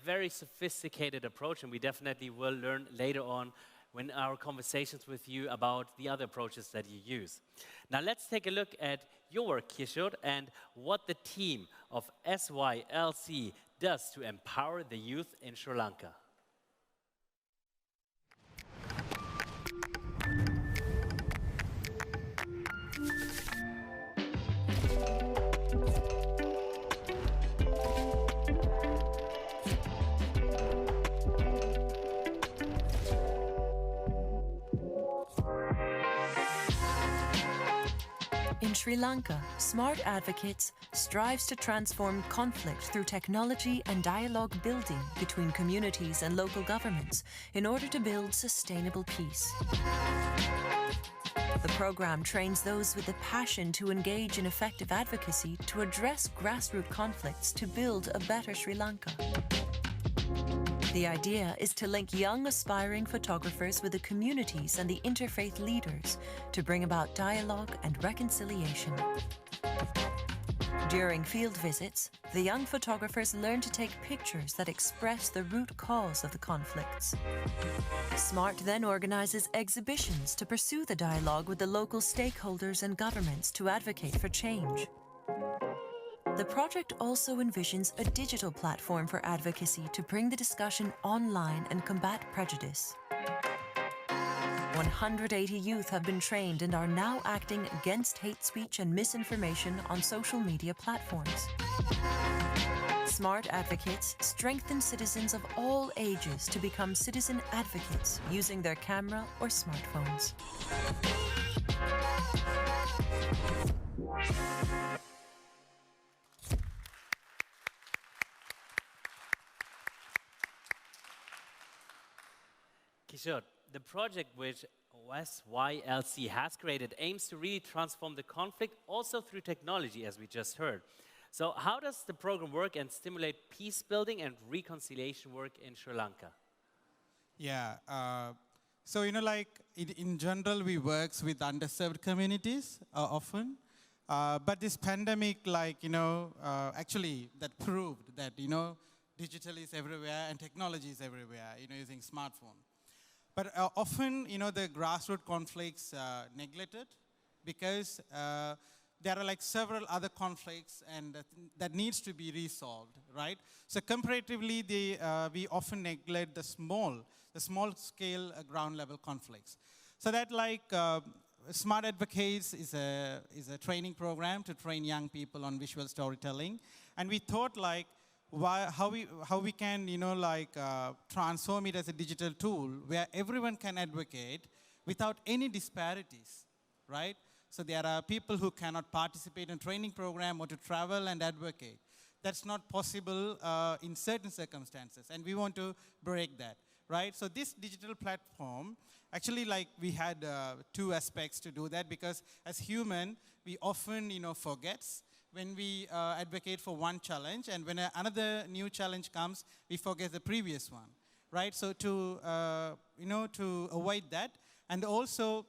very sophisticated approach, and we definitely will learn later on when our conversations with you about the other approaches that you use. Now let's take a look at your work, Kishore, and what the team of SYLC does to empower the youth in Sri Lanka. In Sri Lanka, Smart Advocates strives to transform conflict through technology and dialogue building between communities and local governments in order to build sustainable peace. The program trains those with the passion to engage in effective advocacy to address grassroots conflicts to build a better Sri Lanka. The idea is to link young aspiring photographers with the communities and the interfaith leaders to bring about dialogue and reconciliation. During field visits, the young photographers learn to take pictures that express the root cause of the conflicts. SMART then organizes exhibitions to pursue the dialogue with the local stakeholders and governments to advocate for change. The project also envisions a digital platform for advocacy to bring the discussion online and combat prejudice. 180 youth have been trained and are now acting against hate speech and misinformation on social media platforms. Smart Advocates strengthen citizens of all ages to become citizen advocates using their camera or smartphones. Kishore, the project which SYLC has created aims to really transform the conflict also through technology, as we just heard. So how does the program work and stimulate peace building and reconciliation work in Sri Lanka? Yeah, so like in general, we work with underserved communities often. But this pandemic, actually that proved that, digital is everywhere and technology is everywhere, using smartphone. But often, the grassroots conflicts are neglected because there are several other conflicts and that needs to be resolved, right? So comparatively, we often neglect the small scale ground level conflicts. So that Smart Advocates is a training program to train young people on visual storytelling. And we thought how we can, transform it as a digital tool where everyone can advocate without any disparities, right? So there are people who cannot participate in a training program or to travel and advocate. That's not possible in certain circumstances, and we want to break that, right? So this digital platform, actually, we had two aspects to do that, because as human, we often, forgets when we advocate for one challenge, and when another new challenge comes, we forget the previous one, right? So to avoid that, and also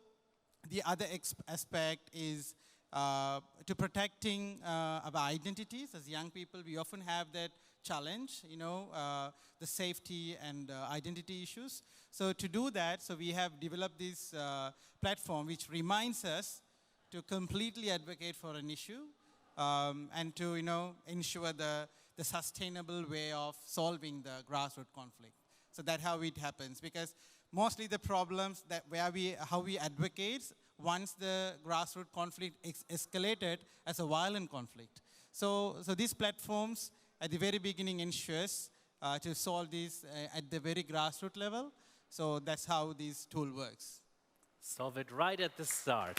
the other aspect is to protecting our identities. As young people, we often have that challenge, the safety and identity issues. So to do that, so we have developed this platform which reminds us to completely advocate for an issue, and to ensure the sustainable way of solving the grassroots conflict. So that's how it happens, because mostly the problems how we advocate once the grassroots conflict escalated as a violent conflict. So these platforms at the very beginning ensures to solve this at the very grassroots level. So that's how this tool works. Solve it right at the start.